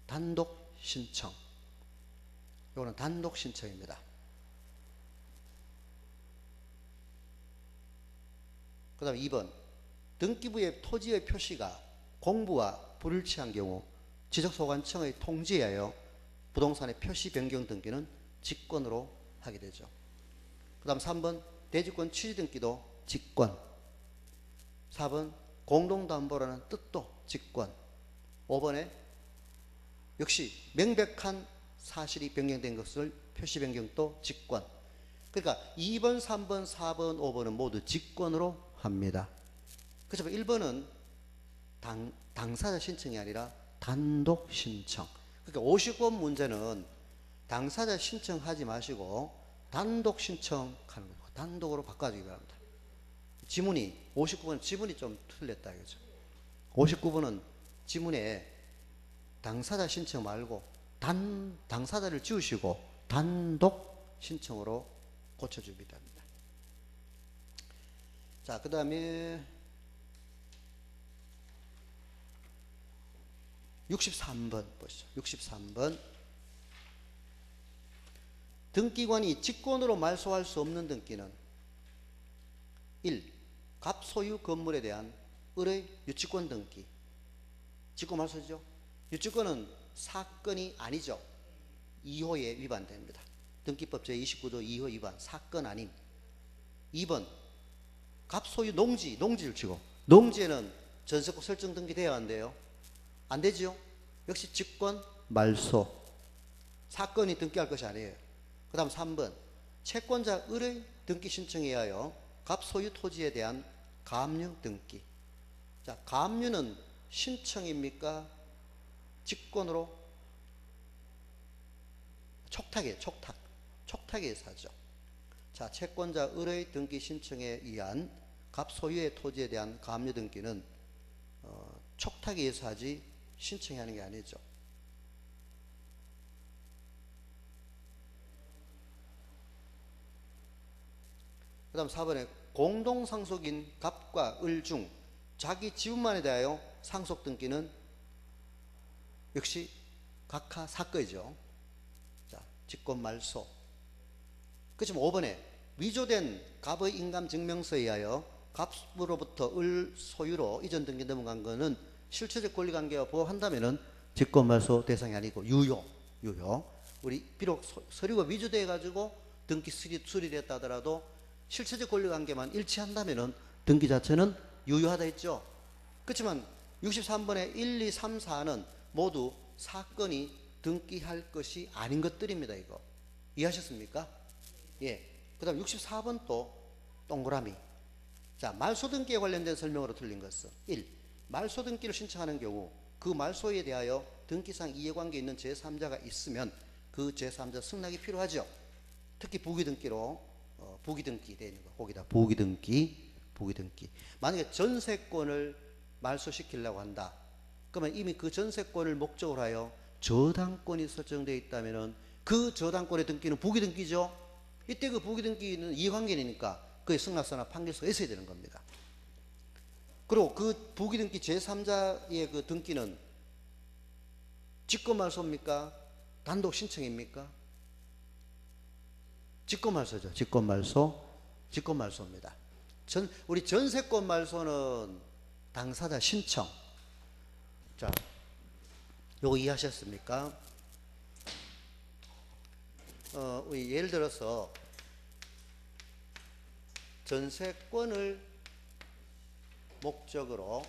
단독 신청. 이거는 단독 신청입니다. 그 다음 2번 등기부의 토지의 표시가 공부와 불일치한 경우 지적소관청의 통지에 하여 부동산의 표시 변경 등기는 직권으로 하게 되죠. 그 다음 3번 대지권 취지 등기도 직권. 4번 공동담보라는 뜻도 직권. 5번에 역시 명백한 사실이 변경된 것을 표시 변경도 직권. 그러니까 2번, 3번, 4번, 5번은 모두 직권으로 합니다. 그렇지만 1번은 당사자 신청이 아니라 단독 신청. 그러니까 59번 문제는 당사자 신청하지 마시고 단독 신청하는 거예요. 단독으로 바꿔주기 바랍니다. 지문이 59번 지문이 좀 틀렸다 이거죠. 59번은 지문에 당사자 신청 말고 당사자를 지우시고 단독 신청으로 고쳐줍니다. 자, 그 다음에 63번 보시죠. 63번 등기관이 직권으로 말소할 수 없는 등기는 1. 갑소유 건물에 대한 을의 유치권 등기. 직권 말소죠. 유치권은 사건이 아니죠. 2호에 위반됩니다. 등기법 제29조 2호 위반. 사건 아님. 2번 갑소유 농지를 치고 농지에는 전세권 설정 등기 되어야 한대요. 안 되죠. 역시 직권 말소. 사건이 등기할 것이 아니에요. 그 다음 3번 채권자 을의 등기 신청에 의하여 갑소유 토지에 대한 가압류 등기. 자, 가압류는 신청입니까? 직권으로? 촉탁이에요. 촉탁에 의해서 하죠. 자, 채권자 을의 등기 신청에 의한 갑소유의 토지에 대한 가압류 등기는 촉탁에 의해서 하지 신청이 하는 게 아니죠. 그 다음 4번에 공동상속인 갑과 을 중 자기 지분만에 대하여 상속 등기는 역시 각하 사건이죠. 자, 직권 말소. 그렇지만 5번에 위조된 갑의 인감 증명서에 의하여 갑으로부터 을 소유로 이전 등기 넘어간 것은 실체적 권리관계와 부합한다면은 직권 말소 대상이 아니고 유효. 우리 비록 서류가 위조돼 가지고 등기 수리됐다 하더라도 실체적 권리관계만 일치한다면은 등기 자체는 유효하다 했죠. 그렇지만 63번의 1, 2, 3, 4는 모두 사건이 등기할 것이 아닌 것들입니다. 이거 이해하셨습니까? 예. 그 다음 64번 또 동그라미. 자, 말소 등기에 관련된 설명으로 틀린 것은 1. 말소 등기를 신청하는 경우 그 말소에 대하여 등기상 이해관계 있는 제3자가 있으면 그 제3자 승낙이 필요하죠. 특히 부기등기로 부기등기 되어 있는 거 거기다 부기등기. 만약에 전세권을 말소시키려고 한다. 그러면 이미 그 전세권을 목적으로 하여 저당권이 설정되어 있다면은 그 저당권의 등기는 부기등기죠. 이때 그 부기등기는 이해관계니까 그의 승낙서나 판결서가 있어야 되는 겁니다. 그리고 그 부기등기 제3자의 그 등기는 직권말소입니까? 단독 신청입니까? 직권말소죠. 직권말소입니다. 우리 전세권 말소는 당사자 신청. 자, 요거 이해하셨습니까? 우리 예를 들어서 전세권을 목적으로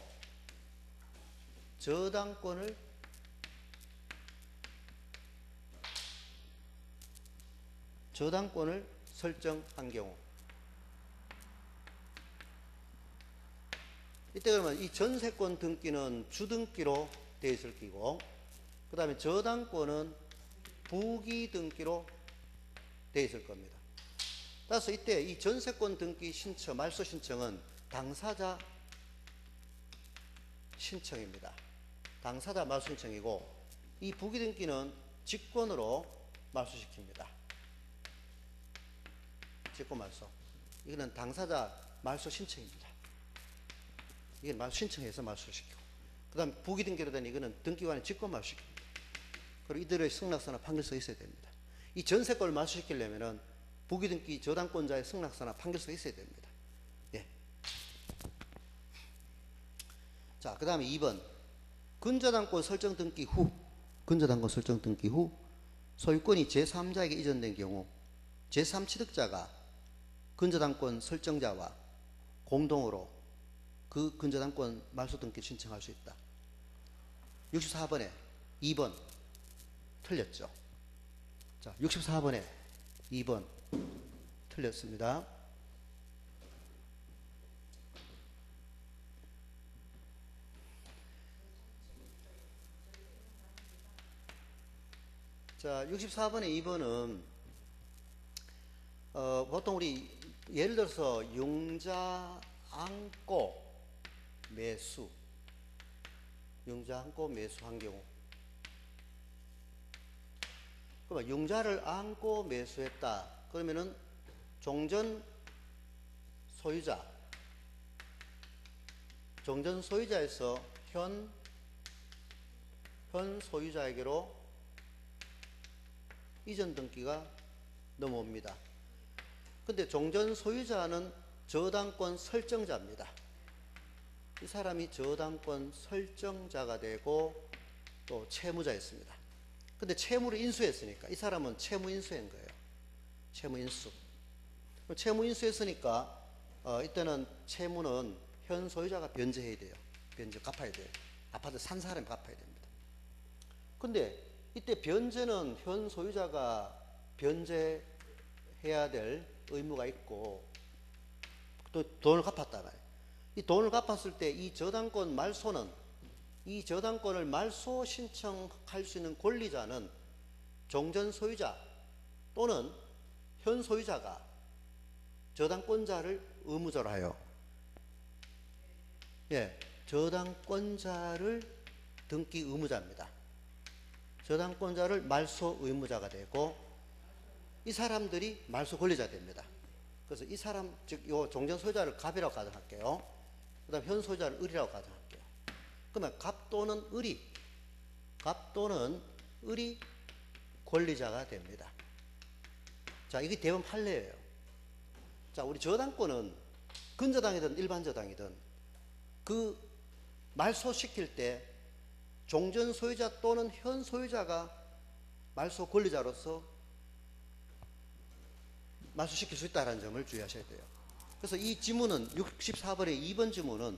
저당권을 설정한 경우, 이때 그러면 이 전세권 등기는 주등기로 되어 있을 기고, 그 다음에 저당권은 부기등기로 되어 있을 겁니다. 따라서 이때 이 전세권 등기 신청, 말소 신청은 당사자 신청입니다. 당사자 말소 신청이고, 이 부기등기는 직권으로 말소시킵니다. 직권 말소. 이거는 당사자 말소 신청입니다. 이건 말소 신청해서 말소시키고, 그 다음 부기등기로 된 이거는 등기관이 직권 말소시킵니다. 그리고 이들의 승낙서나 판결서가 있어야 됩니다. 이 전세권을 말소시키려면은 부기등기 저당권자의 승낙서나 판결서가 있어야 됩니다. 예. 자, 그 다음에 2번. 근저당권 설정 등기 후 소유권이 제3자에게 이전된 경우 제3취득자가 근저당권 설정자와 공동으로 그 근저당권 말소 등기 신청할 수 있다. 64번에 2번 틀렸죠. 자, 64번에 2번 틀렸습니다. 자, 64번에 2번은 보통 우리 예를 들어서 융자 안고 매수한 경우, 그러면 융자를 안고 매수했다. 그러면은 종전 소유자에서 현 소유자에게로 이전 등기가 넘어옵니다. 근데 종전 소유자는 저당권 설정자입니다. 이 사람이 저당권 설정자가 되고 또 채무자였습니다. 근데 채무를 인수했으니까 이 사람은 채무 인수한 거예요. 채무 인수했으니까 이때는 채무는 현 소유자가 변제해야 돼요. 갚아야 돼요. 아파트 산 사람이 갚아야 됩니다. 근데 이때 변제는 현 소유자가 변제해야 될 의무가 있고 또 돈을 갚았다 말이에요. 이 돈을 갚았을 때 이 저당권 말소는, 이 저당권을 말소 신청할 수 있는 권리자는 종전 소유자 또는 현 소유자가 저당권자를 의무자로 하여, 저당권자를 등기 의무자입니다. 저당권자를 말소 의무자가 되고 이 사람들이 말소 권리자 됩니다. 그래서 이 사람, 즉 요 종전 소유자를 갑이라고 가정할게요. 그 다음 현 소유자를 을이라고 가정할게요. 그러면 갑 또는 을이 권리자가 됩니다. 자, 이게 대원 판례예요. 자, 우리 저당권은 근저당이든 일반 저당이든 그 말소시킬 때 종전 소유자 또는 현 소유자가 말소 권리자로서 말소시킬 수 있다는 점을 주의하셔야 돼요. 그래서 이 지문은 64번의 2번 지문은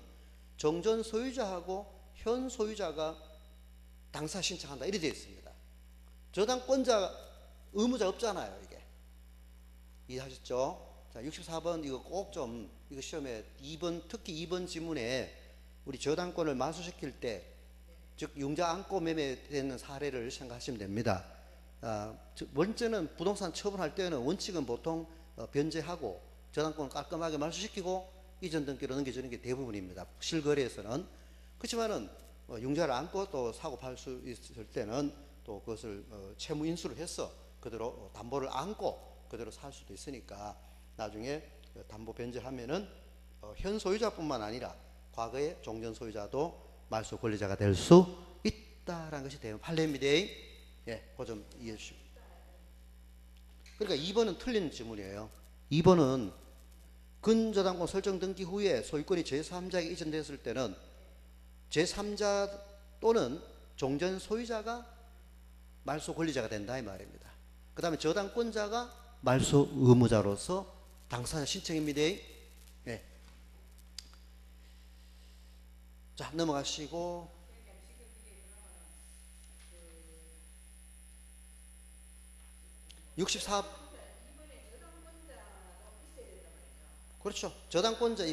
정전 소유자하고 현 소유자가 당사 신청한다 이렇게 되어 있습니다. 저당권자 의무자 없잖아요. 이게 이해하셨죠? 자, 64번 이거 꼭 좀 이거 시험에 2번 특히 2번 지문에 우리 저당권을 말소시킬 때 즉 융자 안고 매매되는 사례를 생각하시면 됩니다. 먼저는 부동산 처분할 때는 원칙은 보통 변제하고 저당권을 깔끔하게 말소시키고 이전 등기로 넘겨주는 게 대부분입니다. 실거래에서는. 그렇지만은 융자를 안고 또 사고 팔 수 있을 때는 또 그것을 채무 인수를 해서 그대로 담보를 안고 그대로 살 수도 있으니까 나중에 담보 변제하면은 현 소유자뿐만 아니라 과거의 종전 소유자도 말소 권리자가 될 수 있다라는 것이 대부분 판례입니다. 예, 그 점 이해해 주시고. 그러니까 2번은 틀린 지문이에요. 2번은 근저당권 설정 등기 후에 소유권이 제3자에게 이전됐을 때는 제3자 또는 종전 소유자가 말소 권리자가 된다 이 말입니다. 그 다음에 저당권자가 말소 의무자로서 당사자 신청입니다. 예. 자, 넘어가시고 64. 그렇죠. 저당권자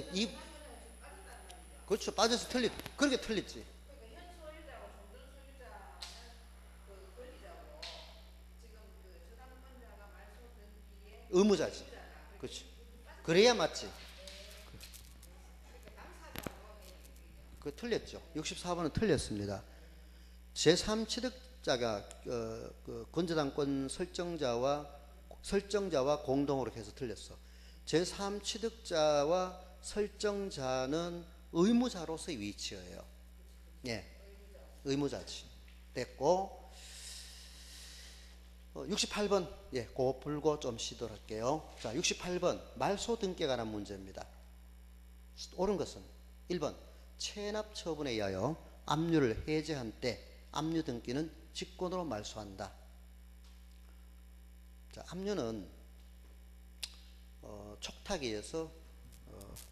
그렇죠. 빠져서 그렇게 틀렸지. 의무자지. 그렇지. 그래야 맞지. 그 틀렸죠. 64번은 틀렸습니다. 제3취득자가 그 권저당권 설정자와 공동으로 해서 틀렸어. 제3취득자와 설정자는 의무자로서의 위치예요. 예, 의무자지. 됐고 68번 예, 그거 풀고 좀 쉬도록 할게요. 자, 68번 말소 등기에 관한 문제입니다. 옳은 것은 1번 체납 처분에 의하여 압류를 해제한 때 압류 등기는 직권으로 말소한다. 자, 압류는 촉탁에 의해서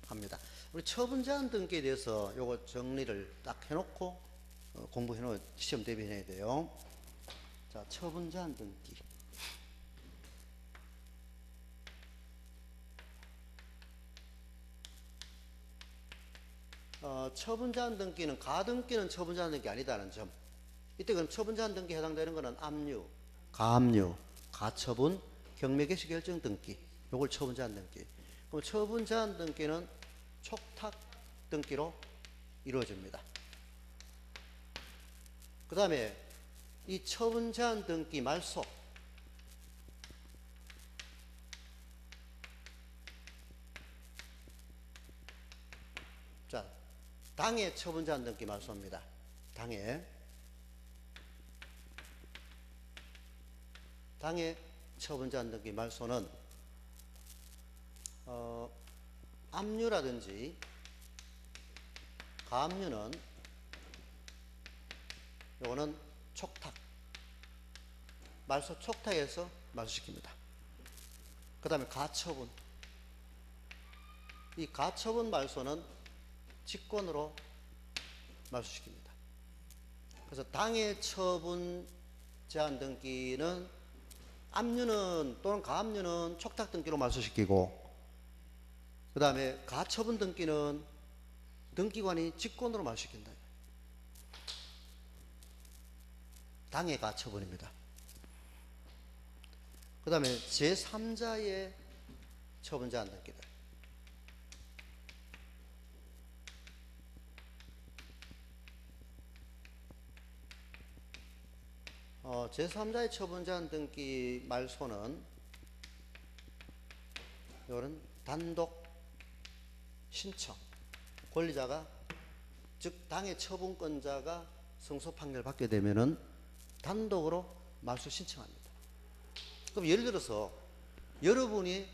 합니다. 우리 처분 제한 등기에 대해서 요거 정리를 딱 해놓고 공부해 놓은 시험 대비해야 돼요. 자, 처분 제한 등기. 처분 제한 등기는 가등기는 처분 제한 등기 아니다는 점. 이때 그럼 처분 제한 등기에 해당되는 것은 압류, 가압류, 가처분, 경매 개시 결정 등기. 요걸 처분 제한 등기. 그럼 처분 제한 등기는 촉탁 등기로 이루어집니다. 그 다음에 이 처분 제한 등기 말소. 자, 당해 처분 제한 등기 말소입니다. 당해 처분 제한 등기 말소는 압류라든지 가압류는 요거는 촉탁 말소 촉탁에서 말소시킵니다. 그 다음에 가처분, 이 가처분 말소는 직권으로 말소시킵니다. 그래서 당해 처분 제한 등기는 압류는 또는 가압류는 촉탁 등기로 말소시키고 그 다음에 가처분 등기는 등기관이 직권으로 말소시킨다. 당해 가처분입니다. 그 다음에 제3자의 처분 제한 등기다. 제3자의 처분 제한 등기 말소는 이거는 단독 신청 권리자가 즉 당해 처분권자가 승소 판결을 받게 되면은 단독으로 말소 신청합니다. 그럼 예를 들어서 여러분이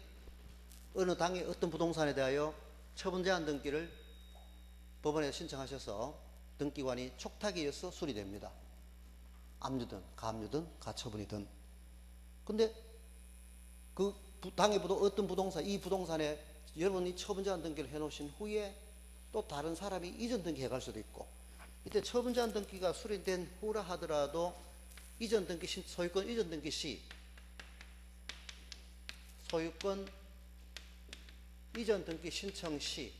어느 당의 어떤 부동산에 대하여 처분 제한 등기를 법원에 신청하셔서 등기관이 촉탁에 의해서 수리됩니다. 압류든 가압류든 가처분이든. 근데 그 당해 어떤 부동산, 이 부동산에 여러분이 처분 제한 등기를 해놓으신 후에 또 다른 사람이 이전 등기 해갈 수도 있고, 이때 처분 제한 등기가 수립된 후라 하더라도 이전 등기 소유권 이전 등기 시 소유권 이전 등기 신청 시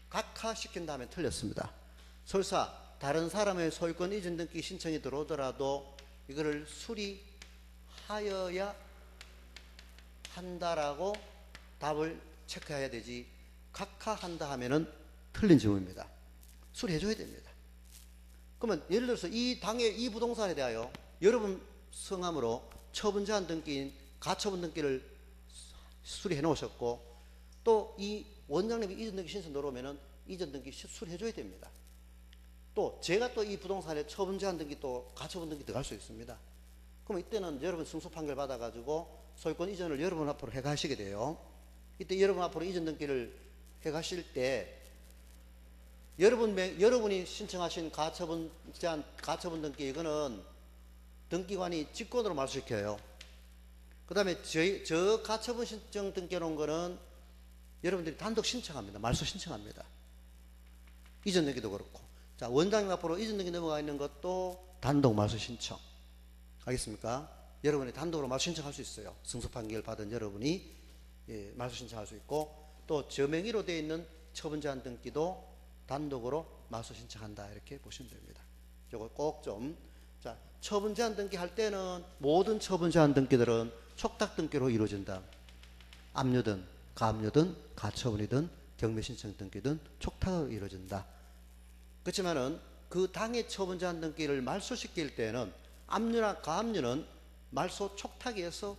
각하시킨 다음에 틀렸습니다. 설사 다른 사람의 소유권 이전 등기 신청이 들어오더라도 이거를 수리하여야 한다라고 답을 체크해야 되지, 각하한다 하면은 틀린 질문입니다. 수리해줘야 됩니다. 그러면 예를 들어서 이 당의 이 부동산에 대하여 여러분 성함으로 처분 제한 등기인 가처분 등기를 수리해 놓으셨고, 또 이 원장님이 이전 등기 신청 들어오면은 이전 등기 수리해줘야 됩니다. 또 제가 또 이 부동산에 처분 제한 등기 또 가처분 등기 들어갈 수 있습니다. 그럼 이때는 여러분 승소 판결 받아가지고 소유권 이전을 여러분 앞으로 해가시게 돼요. 이때 여러분 앞으로 이전 등기를 해가실 때 여러분이 신청하신 가처분 제한 가처분 등기, 이거는 등기관이 직권으로 말소시켜요. 그 다음에 저 가처분 신청 등기 놓은 거는 여러분들이 단독 신청합니다. 말소 신청합니다. 이전 등기도 그렇고. 자, 원장님 앞으로 이전 등기 넘어가 있는 것도 단독 말소 신청. 알겠습니까? 여러분이 단독으로 말소 신청할 수 있어요. 승소 판결 받은 여러분이 말소 신청할 수 있고, 또 저 명의로 되어 있는 처분 제한 등기도 단독으로 말소 신청한다, 이렇게 보시면 됩니다. 이거 꼭 좀. 자, 처분 제한 등기 할 때는 모든 처분 제한 등기들은 촉탁 등기로 이루어진다. 압류든 가압류든 가처분이든 경매 신청 등기든 촉탁으로 이루어진다. 그렇지만은 그 당의 처분 제한 등기를 말소시킬 때는 압류나 가압류는 말소 촉탁해서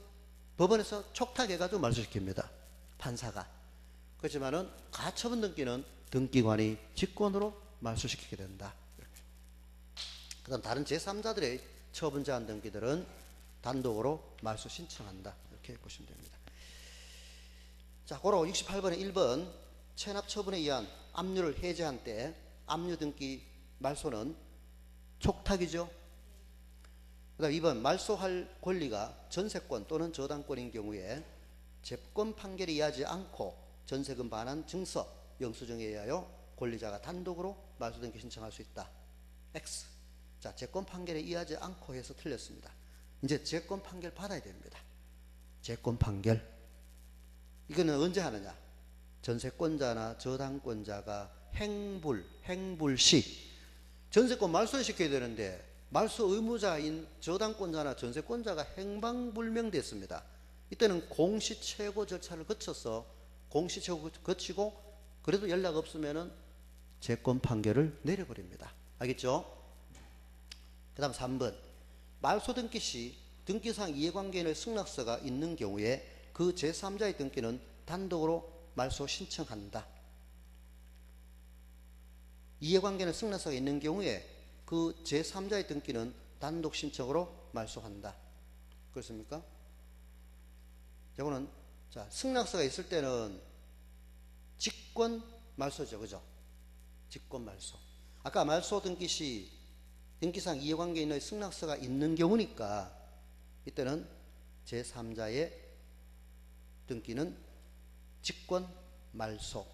법원에서 촉탁해가지고 말소시킵니다. 판사가. 그렇지만은 가처분 등기는 등기관이 직권으로 말소시키게 된다. 그 다음 다른 제3자들의 처분 제한 등기들은 단독으로 말소 신청한다, 이렇게 보시면 됩니다. 자, 고로 68번에 1번 체납 처분에 의한 압류를 해제한 때 압류 등기 말소는 촉탁이죠. 그 다음 2번 말소할 권리가 전세권 또는 저당권인 경우에 재권 판결에 의하지 않고 전세금 반환 증서 영수증에 의하여 권리자가 단독으로 말소 등기 신청할 수 있다. X. 자, 재권 판결에 의하지 않고 해서 틀렸습니다. 이제 재권 판결 받아야 됩니다. 재권 판결. 이거는 언제 하느냐? 전세권자나 저당권자가 행불 시 전세권 말소시켜야 되는데 말소 의무자인 저당권자나 전세권자가 행방불명됐습니다. 이때는 공시최고 절차를 거쳐서 공시최고 거치고 그래도 연락 없으면은 재권 판결을 내려버립니다. 알겠죠? 그 다음 3번 말소 등기 시 등기상 이해관계인의 승낙서가 있는 경우에 그 제3자의 등기는 단독으로 말소 신청한다. 이해관계는 승낙서가 있는 경우에 그 제3자의 등기는 단독 신청으로 말소한다. 그렇습니까? 이거는 자, 승낙서가 있을 때는 직권 말소죠. 그죠? 직권 말소. 아까 말소 등기 시 등기상 이해관계인의 승낙서가 있는 경우니까 이때는 제3자의 등기는 직권 말소.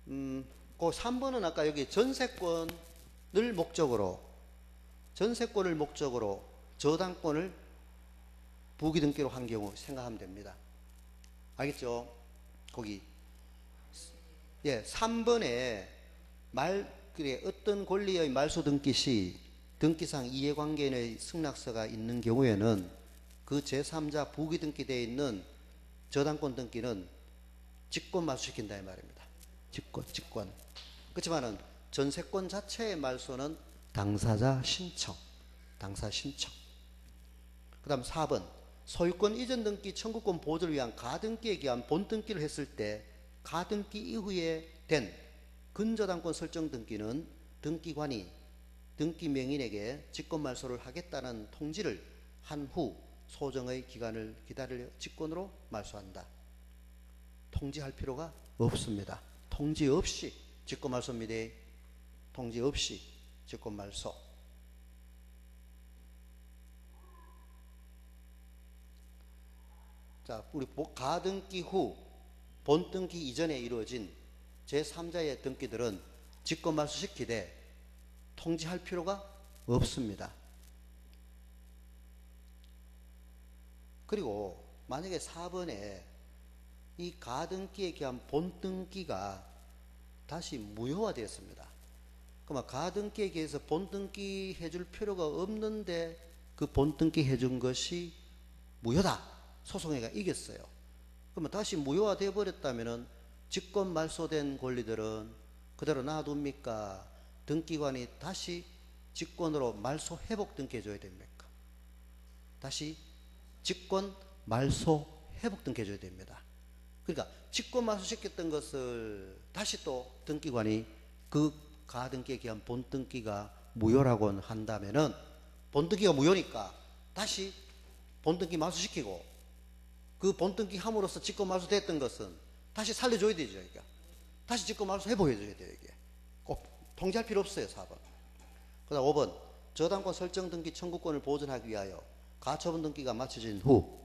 그 3번은 아까 여기 전세권을 목적으로 저당권을 부기 등기로 한 경우 생각하면 됩니다. 알겠죠? 거기 3번에 어떤 권리의 말소 등기 시 등기상 이해관계인의 승낙서가 있는 경우에는 그 제3자 부기 등기되어 있는 저당권 등기는 직권 말소시킨다 이 말입니다. 직권. 그렇지만은 전세권 자체의 말소는 당사 신청. 그 다음 4번 소유권 이전 등기 청구권 보존을 위한 가등기에 기한 본등기를 했을 때 가등기 이후에 된 근저당권 설정 등기는 등기관이 등기 명인에게 직권 말소를 하겠다는 통지를 한 후 소정의 기간을 기다려 직권으로 말소한다. 통지할 필요가 없습니다. 통지 없이 직권 말소입니다. 통지 없이 직권 말소. 자, 우리 가등기 후 본등기 이전에 이루어진 제3자의 등기들은 직권 말소시키되 통지할 필요가 없습니다. 그리고 만약에 4번에 이 가등기에 기한 본등기가 다시 무효화되었습니다. 그러면 가등기에 기해서 본등기 해줄 필요가 없는데 그 본등기 해준 것이 무효다. 소송회가 이겼어요. 그러면 다시 무효화되어 버렸다면은 직권 말소된 권리들은 그대로 놔둡니까? 등기관이 다시 직권으로 말소 회복 등기해 줘야 됩니까? 다시 직권 말소 회복 등기해 줘야 됩니다. 그러니까 직권 말소시켰던 것을 다시 또 등기관이 그 가등기에 기한 본등기가 무효라고 한다면은 본등기가 무효니까 다시 본등기 말소시키고 그 본등기 함으로써 직권 말소됐던 것은 다시 살려줘야 되죠. 그러니까 다시 직권 말소 회복해 줘야 돼요. 이게 꼭 통지할 필요 없어요. 4번. 그 다음 5번 저당권 설정 등기 청구권을 보존하기 위하여 가처분 등기가 마쳐진 후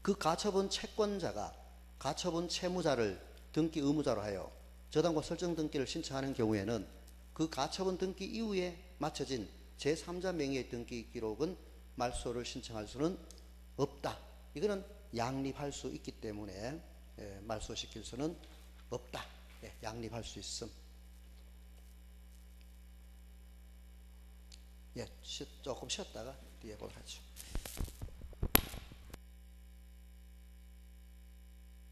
그 가처분 채권자가 가처분 채무자를 등기 의무자로 하여 저당권 설정 등기를 신청하는 경우에는 그 가처분 등기 이후에 마쳐진 제3자 명의의 등기 기록은 말소를 신청할 수는 없다. 이거는 양립할 수 있기 때문에 말소시킬 수는 없다. 양립할 수 있음. 조금 쉬었다가 뒤에 보도록 하죠.